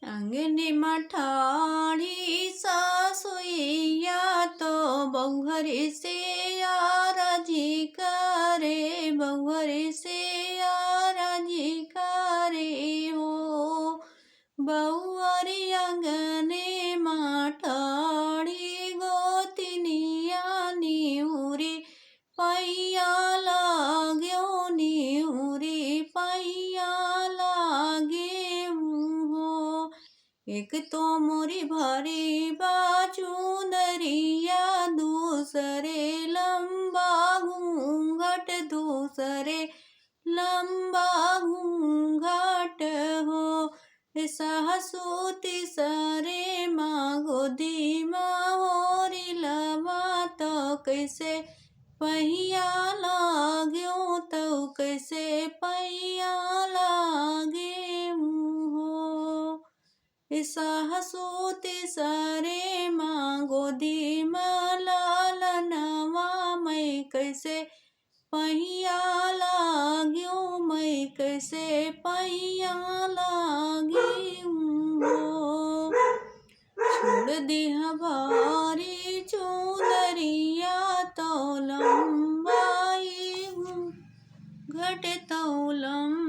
अंगने मठाड़ी सासुइया तो बउहर से राजी करे, बउहर से राजी करे हो। बउहर अंगने मठाड़ी गोतिनिया निहुरी पैया लाग्यो, निहुरी पैया लागे हो। एक तो मोरी भारी बाजू नरिया, दूसरे लंबा घूंघट, दूसरे लंबा घूंघट हो। सासु तीसरे माँ गोदी माहोरी लवा तो कैसे पहिया लाग्यो, तो कैसे पहिया लागे हो। सासु तीसरे माँ गोदी माँ लालनवा, मैं कैसे पहिया लाग्यो, मैं कैसे पहिया लागी हो। छोड़ दिया भारी चुनरिया तो लंबाई घट तो लंबाई